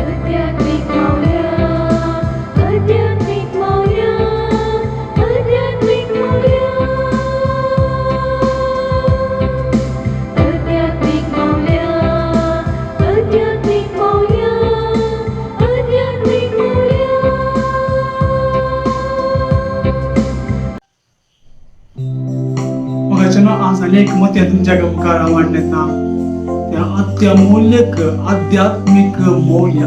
आध्यात्मिक मौल्य आध्यात्मिक मौल्य आध्यात्मिक मौल्य आध्यात्मिक मौल्य आध्यात्मिक मौल्य आध्यात्मिक मौल्य. मगाच्यानं आज अनेक मते तुमच्या मुखार मांडण्यात त्या अत्यामूल्यक आध्यात्मिक मौल्य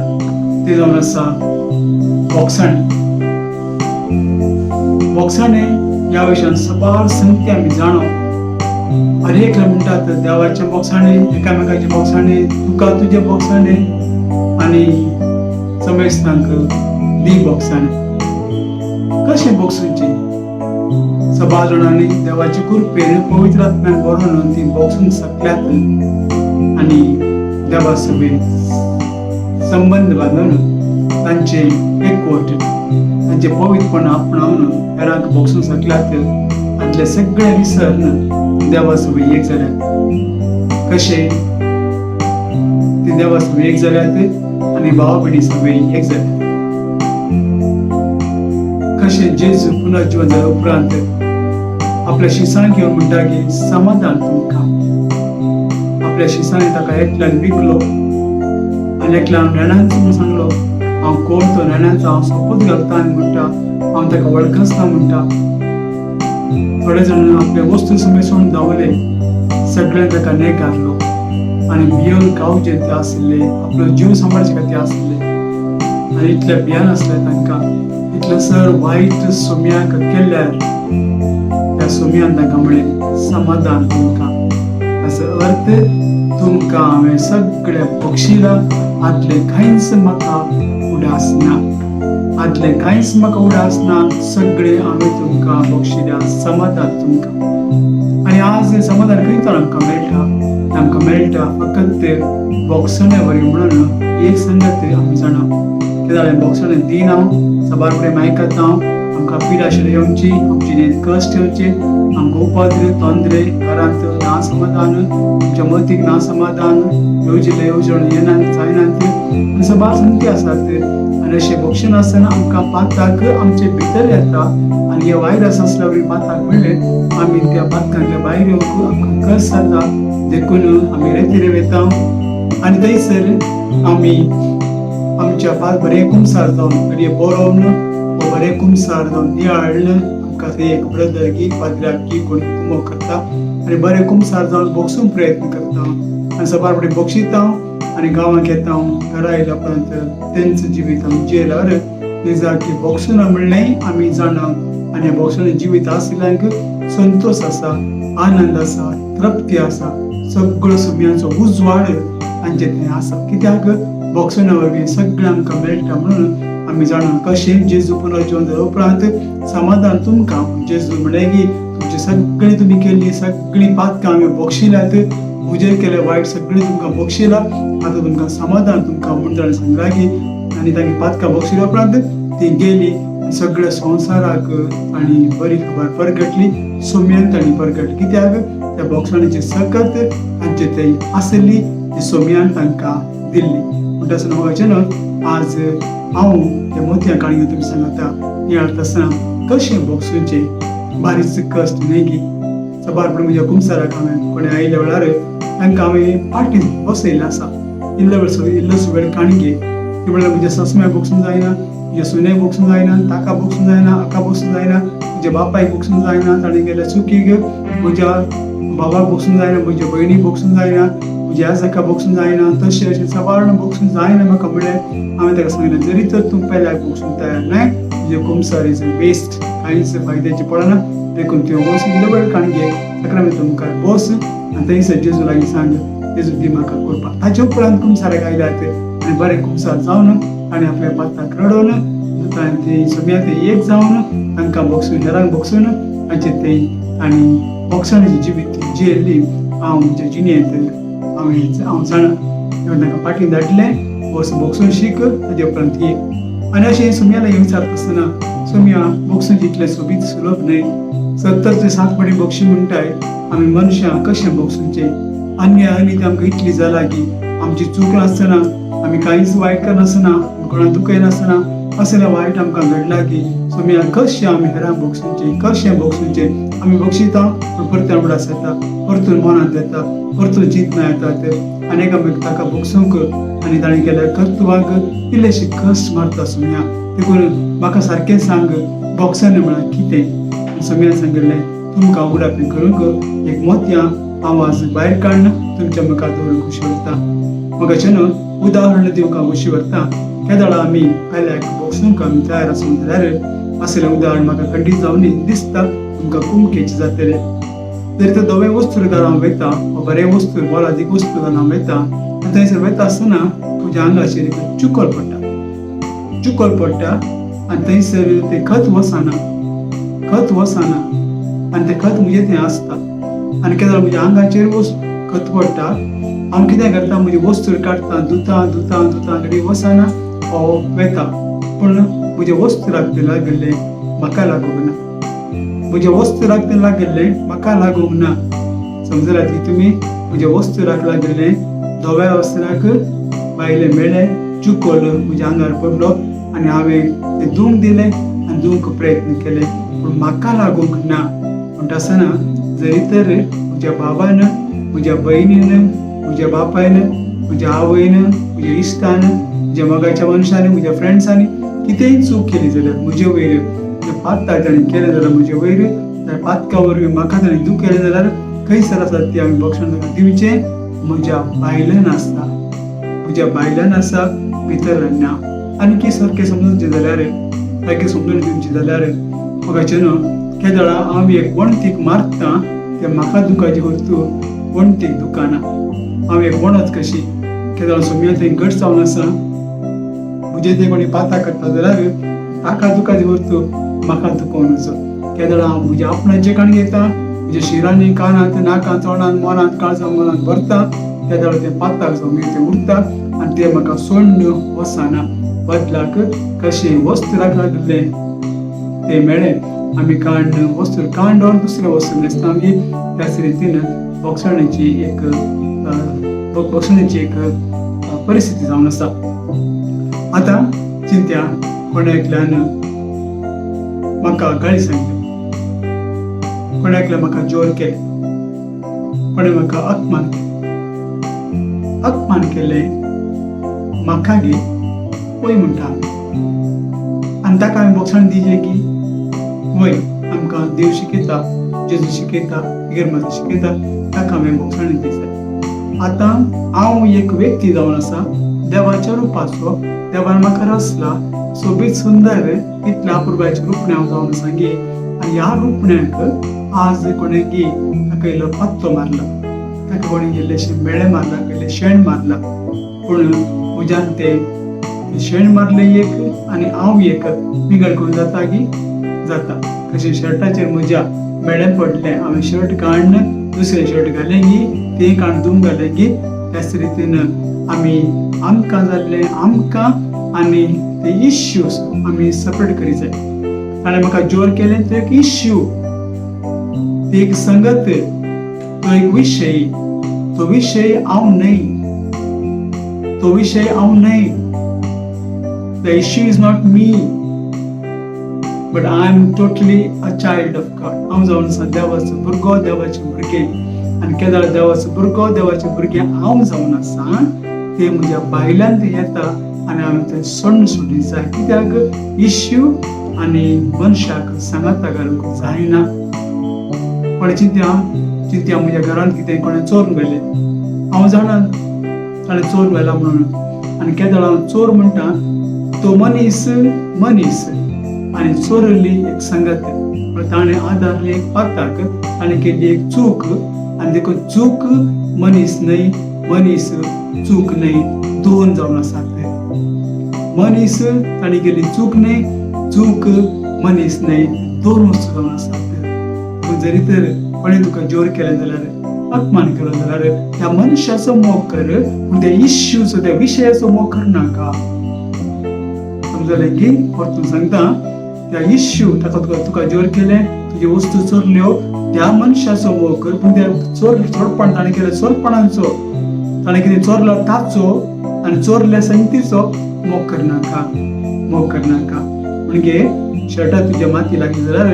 ते जावन आसा बोक्साणे ह्या विशयान सबार संगती आमी जाणो. हरेक म्हणटात देवाचे बोक्साणे, एकामेकाचे बोक्साणे, तुका तुझे बोक्साणे आनी समेस्तांक दी बोक्साणे. कशें बोक्सूचे? सभा जाणांनी देवाची कृपेन पवित्र आत्म्यान बरोवन ती बोक्सूंक शकल्यात आनी देवा सभे संबंध बांदून तांचे एकवट तांचे पवित्रपण आपणावन हेरांक बोक्सूंक शकल्यात. आदले सगळे विसरून देवा सभे एक जाल्यात. कशे ती देवा सभे एक जाल्यात आनी भाव भयणी सभे एक जाल्यात. कशे जेजू पुनर्जीवन जाल्या उपरांत आपल्या शिसांक घेवन म्हणटा की समाधान तुमकां. आपल्या शिसांनी ताका एकल्यान विकलो आनी एकल्यान नेण्यांचो म्हूण सांगलो. हांव कोण तो नेण्यांचो, हांव सोपूत घालता आनी म्हणटा हांव ताका वळखसना म्हणटा. थोडे जाण आपले वस्तू समेत सोडून धांवले. सगळ्यांनी ताका नेग घातलो आनी भियोन गावचे ते आशिल्ले, आपलो जीव सांबाळचे खातीर आशिल्ले आनी इतले भियान आसले तांकां. इतले सर वायट सोम्याक केल्यार त्या सोम्यान तांकां म्हणलें समाधान तुमकां. हाचो अर्थ तुमकां हांवें सगळे बक्षिलां आदले कांयच म्हाका उदास ना. आदले कांयच म्हाका उदास ना. सगळे हांवें तुमकां बक्षिलां समाधान तुमकां. आनी आज समाधान खंय तर आमकां मेळटा. आमकां मेळटा फकत बोक्साणे वरी म्हणून एक संगत आमी जाणा. कितें जालें बोक्साणे दिन हांव सबार फुडें आयकता हांव. आमकां पीड आशिल्ली येवची, आमची न्हीद कश्ट येवचे, आमकां उपद्र तोंदरे, घरांत ना समाधान, आमच्या मतीक ना समाधान, येवजिल्ले येवजण येनात जायनात आनी सबार संगती आसात. आनी अशें बक्षण आसतना आमकां पाताक आमचे भितर येता आनी हे वायरस आसल्या वरी पाताक म्हणलें आमी त्या पातकांतल्या भायर येवंक आमकां कस जाता. देखून आमी रेतीर वयता आनी थंयसर आमी आमच्या पात बरें कुमसार जावन घडये बरोवन बरें कुमसार जावन नियाळन आमकां थंय एक ब्रदर की पाद्र्याक की कोणी कुमो करता आनी बरें कुमसार जावन बोक्सूंक प्रयत्न करता आनी सबार फुडें बोक्षिता आनी गांवांक येता. घरा येयल्या उपरांत तेंचें जिवीत आमी जियेल्यार निजा की बोक्सून म्हणलें आमी जाणा आनी बोक्सून जिवीत आशिल्ल्यांक संतोष आसा, आनंद आसा, तृप्ती आसा, सगळो सुमयांचो उजवाड तांचे थंय आसा. कित्याक बोक्सना वरवीं सगळें आमकां मेळटा म्हणून आमी जाणा. कशें जेजू पुनर्जीवन जाल्या उपरांत समाधान तुमकां. जेजू म्हणलें की तुमची सगळी तुमी केल्ली सगळी पातकां हांवें बक्षिल्यांत, उजेड केले वायट सगळी तुमकां बक्षिलां, आतां तुमकां समाधान तुमकां म्हूण ताणें सांगलां की. आनी तांणी पातकां बक्षिल्या उपरांत ती गेली सगळ्या संवसाराक तांणी बरी खबर परगटली. सोम्यान तांणी परगटली. कित्याक त्या बोक्साणीची सकत तांचे थंय आसली ती सोम्यान तांकां दिल्ली. म्हणटा आसतना म्हाका आज हांव त्या मोतयां काणयो तुमी सांगता नियाळटा आसतना कशें बोक्सूचे बारीच कश्ट न्हय की. सबार फुडें म्हज्या कुमसाराक हांवें कोणें आयल्या वेळार तांकां हांवें पाटीन बसयल्लें आसा. इल्लोसो वेळ काणगे ती म्हणल्यार म्हज्या ससम्याक बोक्सूंक जायना, म्हज्या सुन्याक बोक्सूंक जायना, ताका बोक्सूंक जायना, हाका बोक्सूंक जायना, म्हज्या बापायक बोक्सूंक जायना, ताणें गेल्या चुकीक म्हज्या बाबाक बोक्सूंक जायना, म्हज्या भयणीक बोक्सूंक जायना, म्हज्या आजाका बोक्सूंक जायना. तशें अशें सबार बोक्सूंक जायना म्हाका म्हणलें हांवें ताका सांगलें जरी तर तूं पेल्याक बोक्सूंक तयार नाय तुजें कुमसार इज वेस्ट, कांयच फायद्याचें पडना. देखून त्यो वच इल्लो वेळ काणगे सक्रामेंत मुखार बस आनी थंयसर जेजू लागीं सांग जेजू दी म्हाका करपाक. ताचे उपरांत कुमसाराक आयल्यात आनी बरें कुमसार जावन आनी आपल्या पाताक रडोवन तांची सगळ्यां ते एक जावन तांकां बोक्सून हेरांक बोक्सून तांचे ते आनी बोक्साणीची जिवीत जियेल्ली हांव म्हज्या जिणेंत हांव जाणा. तांकां फाटीं धाडलें वच बोक्सून शीक ताजे उपरांत ये. आनी अशें सुमयाला विचारता आसतना सुमया बोक्सून जितलें सोबीत सुलभ न्हय. 70 ते 60 पडी बक्षी म्हणटाय आमी मनशां कशें बोक्सूचें. अन्य आनी ती आमकां इतली जाला की आमची चूक नासतना आमी कांयच वायट करनासतना कोणाक दुखय नासतना असले वायट आमकां घडला की सोम्या कशें आमी हेरांक बोगसूंचे कशें बोगसूंचे आमी बक्षिता पूण परतून उगडास येता परतून मनांत येता परतून चिंतना येता तर आनीक आमी ताका बोगसूंक आनी ताणें केल्या कर्तुवाक इल्लेशे कश्ट मारता सोम्या देखून म्हाका सारकें सांग बॉक्सन म्हळ्यार कितें सोम्यान सांगिल्लें तुमकां उगडापी करूंक एक मोतयां आवाज भायर काडून तुमच्या मुखार दवरूंक खुशी उरता म्हाका न्हू उदाहरण दिवंक हांव खुशी उरता केदळा आमी आयल्याक बॉक्सूंक आमी तयार आसूं जाल्यार असलें उदाहरण म्हाका खंडीत जावन दिसता तुमकां कुमकेचें जातलें जर तर धवे वस्तूर घालून हांव वयता वा बरे वस्तूर मोलादीक वस्तू घालून हांव वयता आनी थंयसर वयता आसतना तुज्या आंगाचेर एक चुकोल पडटा आनी थंयसर तें खत वसना आनी तें खत म्हजें थंय आसता आनी केदळ म्हज्या आंगाचेर खत पडटा हांव कितें करता म्हजी वस्तूर काडटा धुता घडी वसना हो वेता पूण म्हज्या वस्तूराक तें लागिल्लें म्हाका लागूंक ना म्हज्या वस्तूराक तें लागिल्लें म्हाका लागूंक ना समजला ती तुमी म्हज्या वस्तूराक लागिल्लें धव्या वस्त्राक भायलें मेळ्ळें चुकोल म्हज्या आंगार पडलो आनी हांवें तें धुवंक दिलें आनी धुवंक प्रयत्न केले पूण म्हाका लागूंक ना म्हणटा आसतना जरी तर म्हज्या बाबान म्हज्या भयणीन म्हज्या बापायन म्हज्या आवयन म्हज्या इश्टान म्हज्या मोगाच्या मनशांनी म्हज्या फ्रेंड्सांनी कितेंय चूक केली जाल्यार म्हजे वयर पातकां ताणें केलें जाल्यार म्हजे वयर त्या पातका वरवीं म्हाका ताणें दूख केलें जाल्यार खंयसर आसा ती आमी बक्षण दिवचें म्हज्या बायलान आसा भितर ना आनी की सारकें समजूंचे जाल्यार सारकें समजून दिवचें जाल्यार म्हाका न्हू केदळा हांव एक वणटीक मारता तें म्हाका दुखाची वस्तू वणटीक दुखाना हांव एक वणत कशी केदळ सोम्या थंय घट जावन आसा म्हजे ते कोणी पाता करता जाल्यार ताका दुखाची वस्तू म्हाका दुखोवन वचो केदळ हांव म्हज्या आपणाचें काण घेता म्हज्या शिरांनी कानांत नाकांत तोंडांत मनांत काळजांत मनांत भरता केदळ तें पाताक सोम्या तें उरता आनी तें म्हाका सोडून वचना बदलाक कशें वस्तूराक लागलें तें मेळ्ळें आमी काडून वस्तू काडून दुसऱ्या वस्तू न्हेसता आमी त्याच रितीन बक्षणाची एक परिस्थिती जावन आसा आतां चिंत्या कोणे एकल्यान म्हाका गाळी सांगली कोणे एकल्यान म्हाका जोर केले कोणे म्हाका अपमान केलें म्हाका गे वय म्हणटा आनी ताका हांवें बक्षण दिलें की वय आमकां देव शिकयता जेजू शिकयता इगर्मात शिकयता ताका हांवें बक्षण दिसता आतां हांव एक व्यक्ती जावन आसा देवाच्या रुपाचो देवान म्हाका रचला सोबीत सुंदर इतल्या अपुर्बाच्या रुपणे हांव जावन आसा गे आनी ह्या रुपण्याक आज कोणें गे ताका इल्लो पत्तो मारला ताका कोणें इल्लेशें मेळे मारला इल्लें शेण मारला पूण म्हज्यान तें शेण मारलें एक आनी हांव एक बिगड करून जाता की जाता कशें शर्टाचेर म्हज्या मेळें पडलें हांवें शर्ट काडून दुसरें शर्ट घालें की तें काडून धुवंक घालें की त्याच रितीन आमी आमकां जाल्लें आमकां आनी ते इश्यूज आमी सेपरेट करी जाय ताणें म्हाका जोर केलें तो एक इश्यू ती एक संगत तो एक विशय तो विशय हांव न्हय The issue is not me, but I am totally a child of God. हांव जावन आसा देवाचो भुरगो देवाचें भुरगें आनी केदळ देवाचो भुरगो देवाचें भुरगें हांव जावन आसा तें म्हज्या बायलान तें येता आनी हांवें तें सोडूंक जाय कित्याक इश्यू आनी मनशाक सांगाता घालूंक जायना कोणें चिंत्या म्हज्या घरांत कितें कोणें चोरून व्हेलें हांव जाणा ताणें चोर व्हेला म्हणून आनी केदळ हांव चोर म्हणटा तो मनीस आनी चोरली एक संगत पण ताणें आदारलें एक पाताक ताणें केल्ली एक चूक आनी देखून चूक मनीस न्हय मनीस चूक न्हय दोन जावन आसात मनीस ताणें केल्ली चूक न्हय चूक मनीस न्हय दोन वस्तू जावन आसात पूण जरी तर कोणें तुका जोर केलें जाल्यार अपमान केलो जाल्यार त्या मनशाचो मोग कर पूण त्या इश्यूचो त्या विशयाचो मोग करनाका समजलें की परतून सांगता त्या इश्यू ताका तुका जोर केलें तुजे वस्तू चोरल्यो त्या मनशाचो मोग कर पूण त्या चोरपण ताणें केलें चोरपणाचो ताणें कितें चोरलो ताचो आनी चोरल्या संगतीचो मोग करनाका म्हणजे शर्टाक तुज्या माती लागली जाल्यार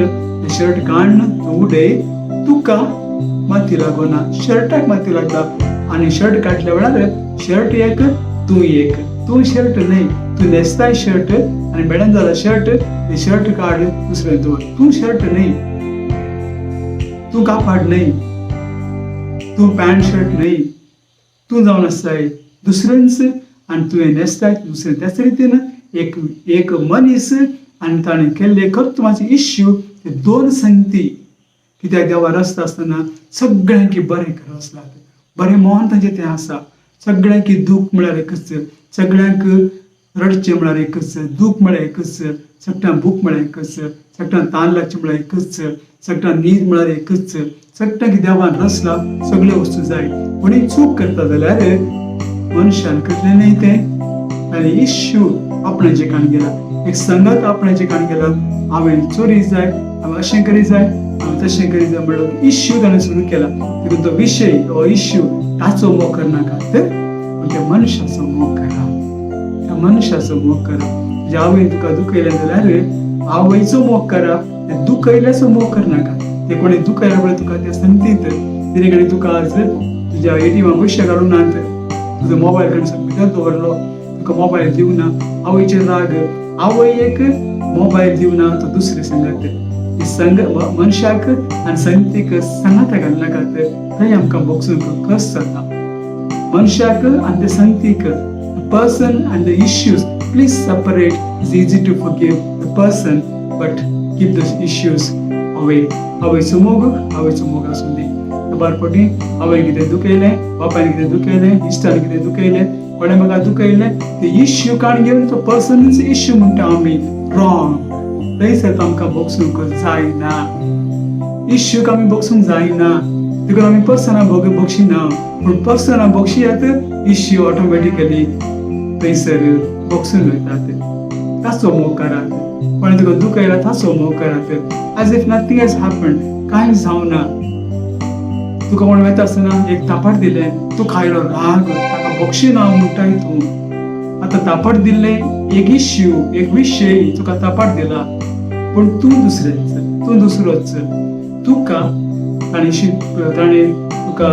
ते शर्ट काडून तूं उडय, तुका माती लागना, शर्टाक माती लागता. आनी शर्ट काडल्या वेळार शर्ट एक तूं शर्ट न्हय, तूं न्हेसताय शर्ट आनी बेड्यान जाला शर्ट, ते शर्ट काड दुसरें दवर. तूं शर्ट न्हय, तूं कापाड न्हय, तूं पॅन्ट शर्ट न्हय, तूं जावन आसताय दुसऱ्यांच आनी तुवें न्हेसताय दुसरें. त्याच रितीन एक मनीस आनी ताणें केल्ले कर्तुवाचे इश्यू ते दोन संगती. कित्याक देवा रस्ता आसतना सगळ्यांकी बरें करस लागता, बरें मोहन तांचें तें आसा. सगळ्यांकी दूख म्हळ्यार एकच, सगळ्यांक रडचें म्हळ्यार एकच, दूख म्हळ्यार एकच, सगळ्यांक भूक म्हळ्यार एकच, सगळ्यांक तान लागचें म्हळ्यार एकच, सगळ्यांक न्हीद म्हळ्यार एकच, सगळ्यांक देवान रचला सगळ्यो वस्तू जाय. कोणी चूक करता जाल्यार मनशान करलें न्हय तें, आनी इश्यू आपणाचें काण गेला, एक संगत आपणाचें काण गेला. हांवें चोरी जाय, हांवें अशें करी जाय, हांवें तशें करी जाय म्हणून इश्यू ताणें सुरू केला. देखून तो विशय हो इश्यू ताचो मोग करनाका, पूण त्या मनशाचो मोग करा, त्या मनशाचो मोग करा. तुज्या आवयन तुका दुखयलें जाल्यार आवयचो मोग करा, ते दुखयल्याचो मोग करनाका. ते कोणी दुखयल्या वेळार तुका ते संगतीत कितें कडेन तुका आज तुज्या एटीएमाक पयशे काडून नात, तुजो मोबायल कडेन भितर दवरलो, तुका मोबायल दिवना, आवयचेर राग, आवयक मोबायल दिवना, तो दुसरी संगत मनशाक आनी संगतीक सांगात घालनाकात. थंय आमकां बोगसून कस जाता. मनशाक आनी ते संगतीक पर्सन आनी the issues please separate. It's easy to forgive the person but keep the issues away. आवयचो मोग आसूं दी. बारपटी आवय कितें दुखयलें, बापायन कितें दुखयलें, इश्टान कितें दुखयलें, कोणें म्हाका दुखयलें, ते इश्यू काण घेवन तो पर्सनच इश्यू म्हणटा आमी, रॉंग. थंयसर आमकां बोगसूंक जायना, इश्यूक आमी बोगसूंक जायना. देखून आमी पर्सनाक बोगशिना, पूण पर्सनाक बोगशियात इश्यू ऑटोमॅटिकली थंयसर बोगसून वयतात. ताचो मोग करात. कोणें तुका दुखयला ताचो मोग करात. As if nothing has happened, कांय जावना. तुका कोण वयता आसतना एक तापाट दिलें, तूं खायलो, राग, ताका बोगशिना म्हणटाय तूं. आतां तापाट दिल्लें एक इश्यू, एक विशय तुका तापाट दिला, पूण तूं दुसरोच. तुका ताणें तुका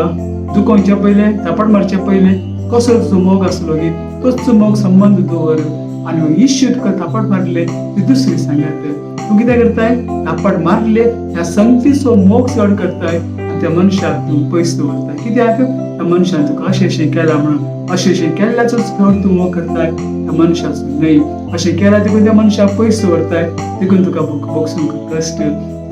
दुखोवचे पयलें, तापाट मारचे पयलें कसो तुजो मोग आसलो गी, तोच मोग संबंद दवर. आनी हो इश्यू तुका तापाट मारले ती दुसरी सांगात. तूं कितें करताय, तापाट मारले ह्या संगतीचो मोग चड करताय, त्या मनशाक तूं पयस दवरताय. कित्याक त्या मनशान तुका अशें केलां म्हणून, अशें केल्ल्याचोच चड तूं मोग करताय, त्या मनशाचो न्हय. अशें केल्यार देखून त्या मनशाक पयस दवरताय, देखून तुका बोगसूंक कश्ट.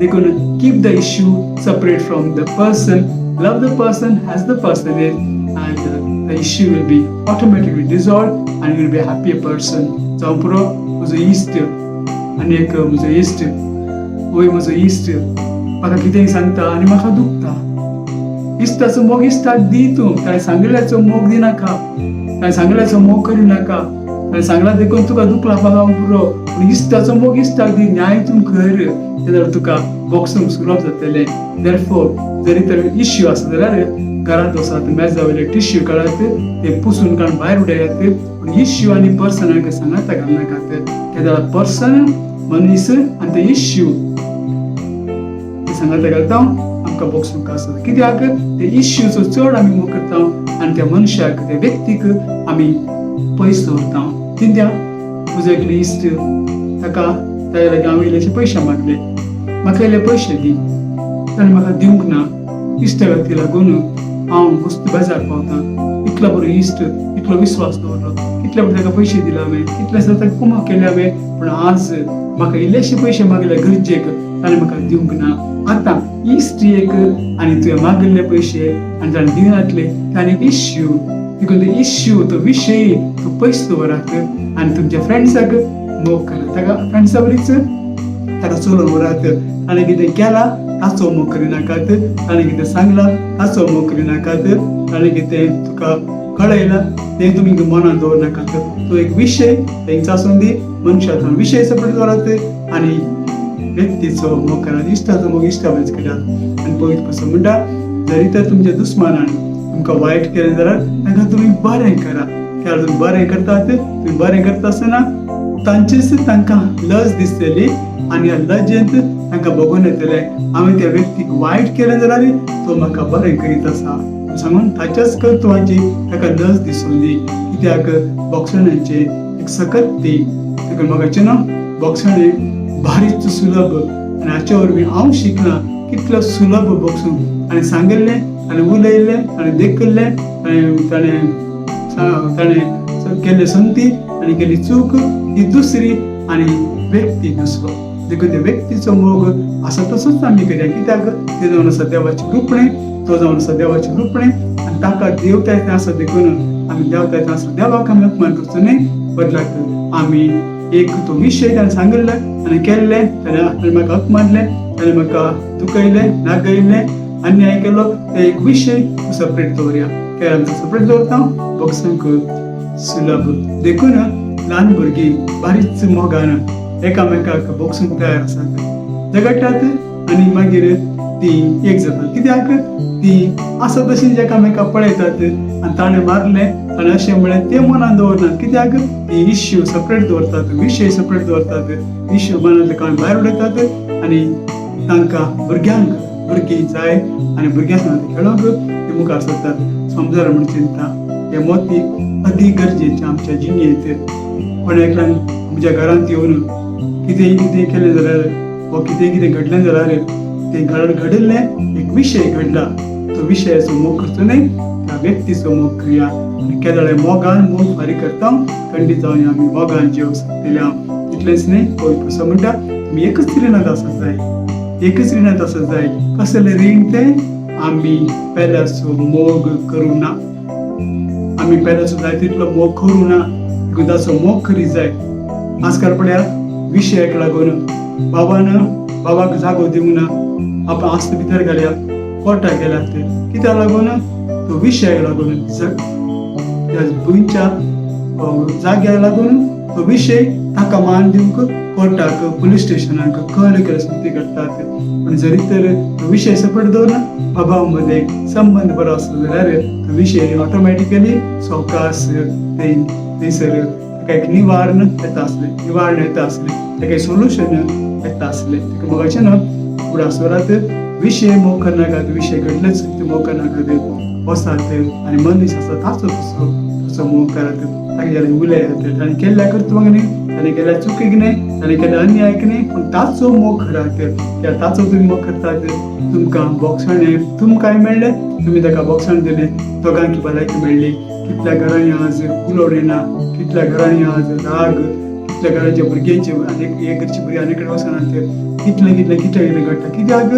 देखून keep the issue separate from the person. Love the person as the person is, and the issue will be automatically dissolved and you will be a happier person. जावं पुरो म्हजो इश्ट आनी एक म्हजो इश्ट, वय म्हजो इश्ट म्हाका कितेंय सांगता आनी म्हाका दुखता. इश्टाचो मोग इश्टाक दी तूं, ताणें सांगिल्ल्याचो मोग दिनाका, ताणें सांगिल्ल्याचो मोग करिनाका. ताणें सांगलां देखून तुका दुखला पागाव पुरो, पूण इश्टाचो मोग इश्टाक दी, न्याय तूं कर, जाल्यार तुका बोगसूंक सुलभ जातलें. देरफोर जरी तर इश्यू आसा जाल्यार घरांत वसात, मेजा वयले टिश्यू काडात, ते पुसून काडून भायर उडयात. पूण इश्यू आनी पर्सनाक सांगात घालनाकात. कित्याक पर्सन मनीस आनी ते इश्यू सांगात घालता आमकां बोगसूंक आसता. कित्याक ते इश्यूचो चड आमी मोग करता आनी त्या मनशाक, त्या व्यक्तीक आमी पयस दवरता. कित्याक म्हजो एकलो इश्ट, ताका ताजे लागीं हांवें इल्लेशे पयशे मागले, म्हाका इल्ले पयशे दी, ताणें म्हाका दिवंक ना. इश्टा व्यक्ती लागून हांव मस्त बेजार पावता. इतलो बरो इश्ट, इतलो विश्वास दवरलो, कितले बरे ताका पयशे दिले हांवें, कितलेशे ताका कुमाक केले हांवें, पूण आज म्हाका इल्लेशे पयशे मागले गरजेक, ताणें म्हाका दिवंक ना. आतां इश्ट एक आनी तुवें मागिल्ले पयशे आनी ताणें दिनातले, ताणें इश्यू. देखून तो इश्यू, तो विशय तो पयस दवरात आनी तुमच्या फ्रेंड्साक मोग करात. ताका फ्रेंड्सा बरीच ताका चलोवन व्हरात. ताणें कितें केलां ताचो मोग करिनाकात, ताणें कितें सांगलां ताचो मोग करिनाकात, ताणें कितें तुका कळयलां तें तुमी मनान दवरनाकात. तो एक विशय तेंच आसून दी, मनशाचो विशय सेपरेट दवरात आनी व्यक्तीचो मोग करात, इश्टाचो मोग इश्टा वयच करात. आनी पवित्र पुस्तक म्हणटा, जरी तर तुमच्या दुस्मानान तुमकां वायट केलें जाल्यार तांकां तुमी बरें करा. कित्याक तुमी बरें करतात, तुमी बरें करता आसतना तांचीच तांकां लज दिसतली आनी ह्या लजेंत तांकां बघून येतले हांवें त्या व्यक्तीक वायट केलें जाल्यार तो म्हाका बरें करीत आसा सांगून ताच्याच कर्तव्याची ताका लज दिसून दी. कित्याक बोक्षणाचें एक सकत्ती ताका मोगाचें न्हू. बोक्षण एक भारीच सुलभ आनी हाचे वरवीं हांव शिकलां कितलो सुलभ बोक्षण आनी सांगिल्लें आनी उलयल्लें आनी देखिल्लें ताणें केल्ले संती आनी केली चूक ही दुसरी आनी व्यक्ती दुसरो. देखून त्या व्यक्तीचो मोग आसा तसोच आमी करया. कित्याक ते जावन आसा देवाचें रूपणें, तो जावन आसा देवाचें रूपणें आनी ताका देवताय तें आसा देखून आमी देवताय तें आसा देवाक आमी अपमान करचो न्ही. बदलाक आमी एक तो विशय ताणें सांगिल्ले आनी केल्ले, ताणें म्हाका अपमानलें, ताणें म्हाका दुखयलें, नागयलें, अन्याय केलो, ते एक विशय सेपरेट दवरया. कित्याक आमचो सेपरेट दवरता बोक्षांक सुलभ. देखून ल्हान भुरगीं बारीच मोगान एकामेकाक बोक्षूंक तयार आसात, झगडटात आनी मागीर ती एक जातात. कित्याक ती आसा तशींच एकामेकाक पळयतात आनी ताणें मारलें आनी अशें म्हळें ते मनान दवरनात. कित्याक ती इश्यू सेपरेट दवरतात, विशय सेपरेट दवरतात, इश्यू मनांतले काडून भायर उडयतात आनी तांकां भुरगीं जाय आनी भुरग्यां सांगता खेळोंक ती मुखार सरतात. समजर म्हण चिंता हे मोती अति गरजेचें आमच्या जिणेंत. कोण एकल्यान आमच्या घरांत येवन कितेंय केलें जाल्यार वा कितें घडलें जाल्यार तें घडिल्लें एक विशय घडला, तो विशयाचो मोग करचो न्ही, त्या व्यक्तीचो मोग करया. आनी केदळे मोगान मोग फारीक करता खंडीत जावन आमी मोगान जीव सकतल्या. इतलेंच न्ही, पवित्र पुस्तक म्हणटा तुमी एकच रिणांत आसत जाय, एकच रिणांत आसत जाय. कसलें रीण तें आमी पेल्याचो मोग करूं ना. आमी पेल्याचो जाय तितलो मोग करूं ना, देखून ताचो मोग करीत जाय. आजकाल पळयात विशयाक लागून बाबाक जागो दिवंक ना, आपण आस्त भितर घालया, कोर्टाक गेल्यात कित्याक लागून तो विशयाक लागून भुंयच्या जाग्याक लागून तो विशय ताका मान दिवंक कोर्टाक पुलीस स्टेशनाक कळ्ळें केले संगती घडटात. पण जरी तर तो विशय सेपरेट दवरना, बाबा मदें संबंद बरो आसलो जाल्यार तो विशय ऑटोमॅटिकली सवकास थंयसर ताका एक निवारण येता आसलें, ताका सोल्युशन येता आसलें. ताका मोगाचें न्हू फुडासरात विशय मोग करनाकात, विशय घडलेच ते मोग करनाकात, वसात आनी मनीस आसा ताचो मोग करात. ताका जाल्यार उलयात, ताणें केल्ल्या कर्तव्याक न्ही, ताणें केल्ल्या चुकीक न्ही, ताणें केल्ल्या अन्यायाक न्ही, पूण ताचो मोग करात. कित्याक ताचो तुमी मोग करतात तुमकां बोक्षण तुमकांय मेळ्ळें, तुमी ताका बोक्षण दिलें, दोगांकी भलायकी मेळ्ळी. कितल्या घरांनी आज उलोवणी ना, कितल्या घरांनी आज राग, कितल्या घरांच्या भुरग्यांचे एक घरची भुरगीं आनी कडेन वचनात, कितलें घडटा. कित्याक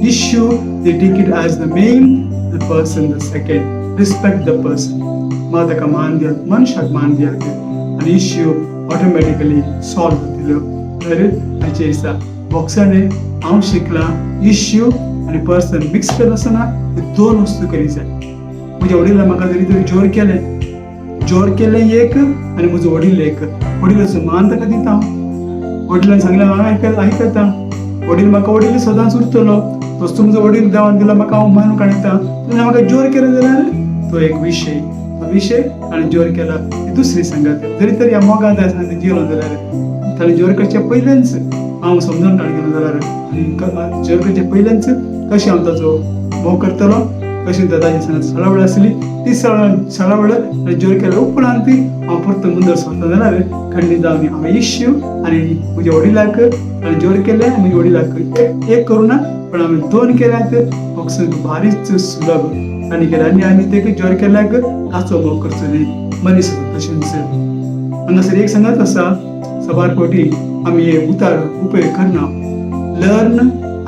issue they take it as the main, the person the second. Respect the person, मात ताका मान दियात, मनशाक मान दियात आनी इश्यू ऑटोमॅटिकली सॉल्व जातलो. तर हाचे दिसा बोक्षण हांव शिकलां इश्यू आनी पर्सन मिक्स करता आसतना दोन वस्तू करी जाय. म्हज्या वडिलां म्हाका तरी जोर केलें एक आनी म्हजो वडील एक. वडिलाचो मान ताका दिता हांव, वडिलान सांगलें हांव आयकता, वडील म्हाका वडील सदांच उरतलो. तोच तुमचो वडील देवान दिला म्हाका हांव मानून काडटा. तुवें म्हाका जोर केलो जाल्यार तो एक विशय आनी जोर केला ही दुसरी संगत. जरी तर ह्या मोगान जाय सांगता जिलो जाल्यार ताणें जोर करचे पयलेंच हांव समजून काडलो जाल्यार आनी जोर करचे पयलेंच कशें हांव ताचो मोग करतलो, कशी ताची सांगत सळावळ आसली ती सळावळ जोर केल्या उपरांत हांव परत मुंदर सरता जाल्यार खंडीत जावन हांवें इश्यू आनी म्हज्या वडिलाक ताणें जोर केलें, म्हज्या वडिलाक एक करूं ना पण हांवें दोन केल्यात. बोक्षण भारीच सुलभ आनी केल्या आनी तेका जोर केल्याक ताचो मोग करचो न्ही, मनीस तशेंच. हांगासर एक सांगत आसा सबार फावटी आमी हे उतार उपयोग करना. लर्न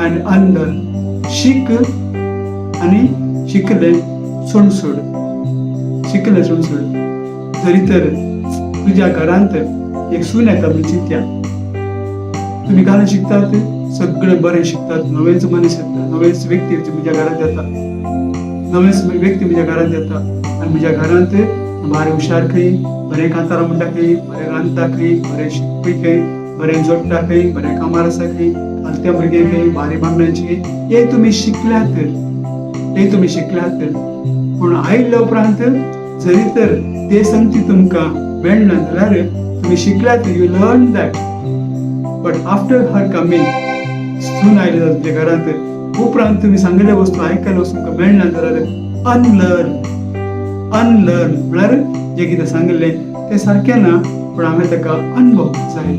एंड अनलर्न, शीक आनी शिकलें सोड. जरी तर तुज्या घरांत एक सून येता म्हणजे चिंत्या, तुमी घालून शिकतात सगळें बरें शिकतात, नवेच मनीस येता, नवेच व्यक्ती म्हज्या घरांत येता, आनी म्हज्या घरांत बरें हुशार खंय, बरें कांतारां म्हणटा खंय, बरें रांदता खंय, बरें शिकपी खंय, बरें जोडटा खंय, बरें कामार आसा खंय, खालत्या भुरगे खंय, बारी बांगड्यांची हे तुमी शिकल्यात. पूण आयिल्ल्या उपरांत जरी तर ते संगती तुमकां मेळना जाल्यार तुम्ही शिकल्यात, you learn that. But after her coming, सून आयले जाता तुमच्या घरांत, उपरांत तुम्ही सांगिल्ले वस्तू आयकल्ले वस्तू तुमकां मेळना जाल्यार अनलर्न म्हळ्यार जें कितें सांगिल्लें तें सारकें ना, पूण हांवें ताका अनुभव जाय,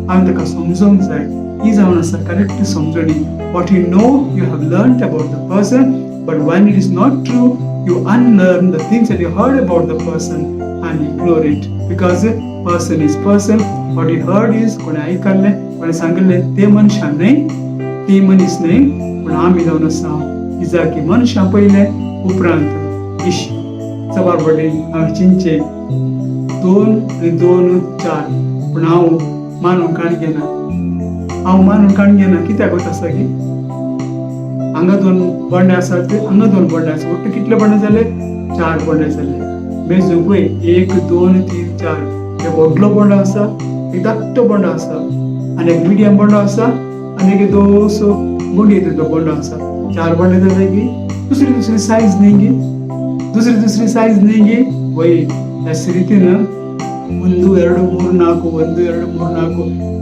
हांवें ताका समजोवंक जाय. ही जावन आसा करेक्ट समजणी. What you know you have learned about the person, but when it is not true, you unlearn the things that you heard about the person and ignore it, because person is person. What you heard is कोणी ऐकले, कोणी सांगितले ते मनशान नाही, ती मनीस नाही, पण आम्ही जावन आसा ही जाकी मनशां पयले उपरांत इश चबार बडे हांव चिंचे 2 आणि 2 4. पण हांव मानून काण घेना, कित्याक वता आसा की हांगा 2 बोंडे आसात, हांगा 2 बोंडे आसा, ಒಟ್ಟು कितले बोंडे जाले? 4 बोंडे जाले. मेजून पळय 1 2 3 4. एक व्हडलो बोंडो आसा, एक धाकटो बोंडो आसा, आनी एक मिडियम बोंडो आसा, आनी एक दोसो गुंडी येतो बोंडो आसा. 4 बोंडे जाले की दुसरी सायज न्ही गी, दुसरी सायज न्ही गी. वय ह्याच रितीन 1 2 3 4 1 2 3 4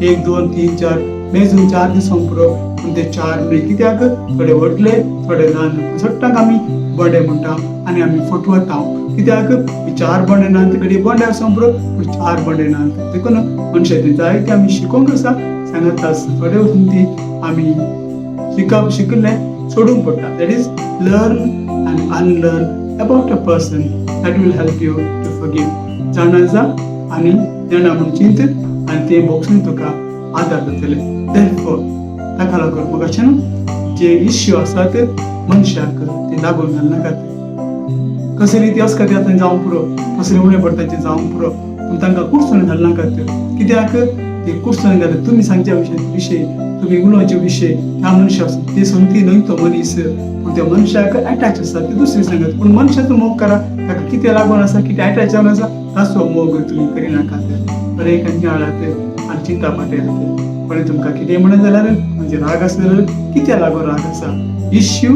1 2 3 4 मेजून 4 दिसां पुरो. पूण ते 4 न्ही, कित्याक थोडे व्हडले थोडे ल्हान, सट्टाक आमी बोंडे म्हणटा आनी आमी फटवता. कित्याक 4 बोंडे नात कडे बोंडे आसा पुरो, पूण 4 बोंडे नात. देखून मनशाचे जायते आमी शिकोवंक आसा, सांगता आसता थोडे वचून आमी शिकले सोडूंक पडटा. That is learn and unlearn about a person. That will help you to forgive. जाणा जा आनी जाणा म्हूण चिंत, आनी ते बॉक्सून तुका आदार जातले. देरफॉर ताका लागून म्हाका न्हू जे इश्यू आसात मनशाक ते लागून घालनाकात. कसली ती अस्कती आतां जावं पुरो, कसले उणें पडटाचे जावं पुरो, पूण तांकां कुडचून घालनाकात. कित्याक ते कुडचून घालता तुमी सांगच्या विशय, तुमी उलोवचे विशय ह्या मनशा ते संगती न्हय तो मनीस, पूण त्या मनशाक अटॅच आसा ते दुसरी सांगत. पूण मनशाचो मोग करा, ताका कितें लागून आसा, कितें अटॅच जावन आसा, ताचो मोग तुमी करिनाकात. बरें हाडात आनी चिंता पाटयात. कोणी तुमकां कितें म्हणत जाल्यार म्हणजे राग आसा जाल्यार कित्या लागून राग आसा, इश्यू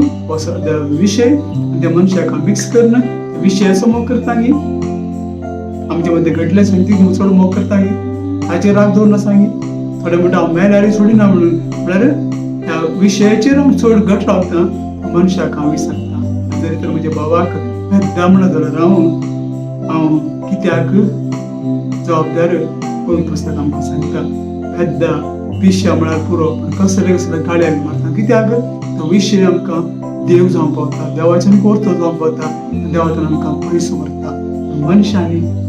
विशय त्या मनशाक मिक्स करना, विशयाचो मोग करता गी, आमचे मध्य घडले सांगती चड मोग करता गी, हाचेर राग दवरना सांगी. थोडे म्हणटा हांव मेल्यार सोडिना म्हणून, म्हळ्यार ह्या विशयाचेर हांव चड घट रावता, मनशाक हांव विसरता. जरी तर म्हज्या बाबाक येद्दा म्हणत जाल्यार हांव कित्याक जबाबदार पवित्र पुस्तक आमकां सांगता. येद्दा विशय म्हळ्यार पुरो, पूण कसले गाडे आमी मारता. कित्याक तो विशय आमकां देव जावं पावता, देवाच्यान कोर्तो जावं पावता, देवाच्यान आमकां पयसो व्हरता.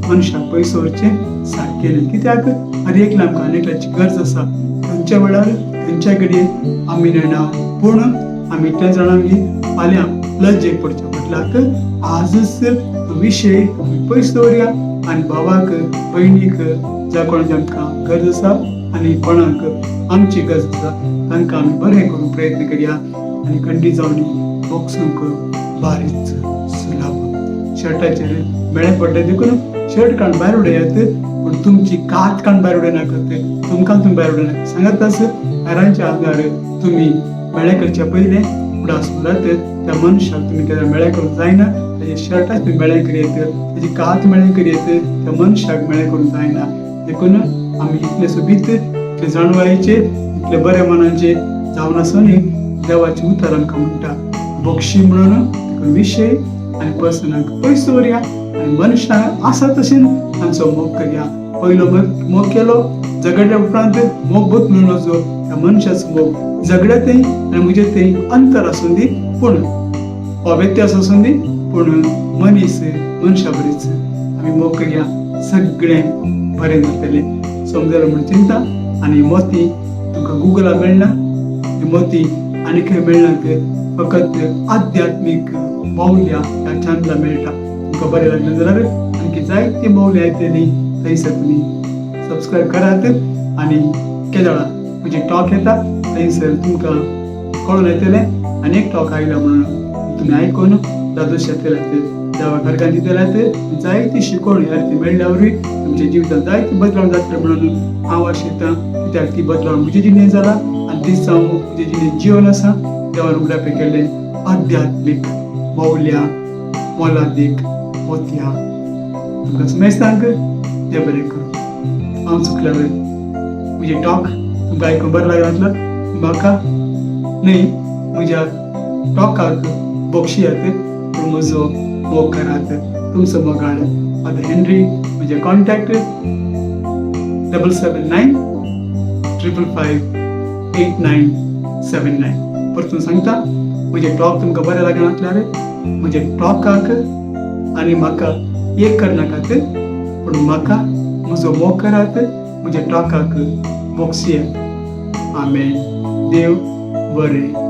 मनशाक पयसो व्हरचें सारकें न्ही. कित्याक हर एकले आमकां अनेकल्याची गरज आसा. खंयच्या वेळार खंयच्या घडये आमी नेणा, पूण आमी इतल्या जाणांनी फाल्यां लज्जेक पडच्या फाटल्याक आजच तो विशय आमी पयस दवरया, आनी बाबाक भयणीक ज्या कोणाची आमकां गरज आसा आनी कोणाक आमची गरज आसा तांकां आमी बरें करूंक प्रयत्न करया. आनी खंडी जावन बॉक्सूंक बारीक सुलाभ. शर्टाचेर मेळे पडले देखून शर्ट काडून भायर उडयात, पूण तुमची कात काडून भायर उडयनाकात, तुमकां तुमी भायर उडयनाकात. सांगात आस हेरांच्या आगार तुमी मेळे करचे पयले उडास उरत त्या मनशाक तुमी केन्ना मेळे करूंक जायना. तेजे शर्टाच तुमी मेळे करियेत, तेजी कात मेळे करियेत, त्या मनशाक मेळे करूंक जायना. देखून आमी इतले सोबीत, इतले जाणवायेचे, इतले बऱ्या मनाचे जावन आसून देवाची उतर आमकां म्हणटा बक्षी म्हणून विशय आनी पर्सनाक पयस दवरया, आनी मनशाक आसा तशें तांचो मोग करया. पयलो मोग केलो, झगड्या उपरांत मोग बदलून वचो. त्या मनशाचो मोग झगड्यातय आनी म्हजेतय अंतर आसूं दी, पूण हो व्यत्यास आसूं दी, पूण मनशा बरीच आमी मोग करया. सगळें बरें जातलें. समजलें म्हण चिंता. आनी मोती तुमकां गुगलार मेळना, मोती आनी खंय मेळनात, फकत आध्यात्मीक मौल्या ह्या चॅनलार मेळटा. तुमकां बरें लागलें जाल्यार आणखी जायती मौल्या येतली, थंयसर तुमी सबस्क्रायब करात. आनी केदळा म्हणजे टॉक येता थंयसर तुमकां कळून येतलें. आनी एक टॉक आयला म्हणून तुमी आयकून दादोश येतल्यात, देवा कारकान दितल्यात. जायती शिकवण ती मेळ्ळ्यावरूय तुमच्या जिवितांत जायती बदलाव जातले म्हणून हांव आशयतां. कित्याक ती बदलाव म्हजे जिणेंत जाला, आनी दिस जावं म्हजे जिणेंत जीवन आसा. देवान उगडापे केल्ले आध्यात्मीक मौल्या मोलादीक मोती आहा तुमकां समजतांक देव बरें करूं हांव चुकल्यार म्हजें टॉक तुमकां आयकून बरें लागला म्हाका न्ही म्हज्या टॉकाक बक्षियात पूण म्हजो मोग करात तुमचो मोगाळ फादर हेनरी म्हजे कॉन्टॅक्ट 77955589979 परतून सांगता म्हजें टॉक तुमकां बरें लागनासल्यार म्हजे टॉकाक आनी म्हाका एक करनाकात पूण म्हाका म्हजो मोग करात म्हज्या टॉकाक बक्षियात आमेन देव बरें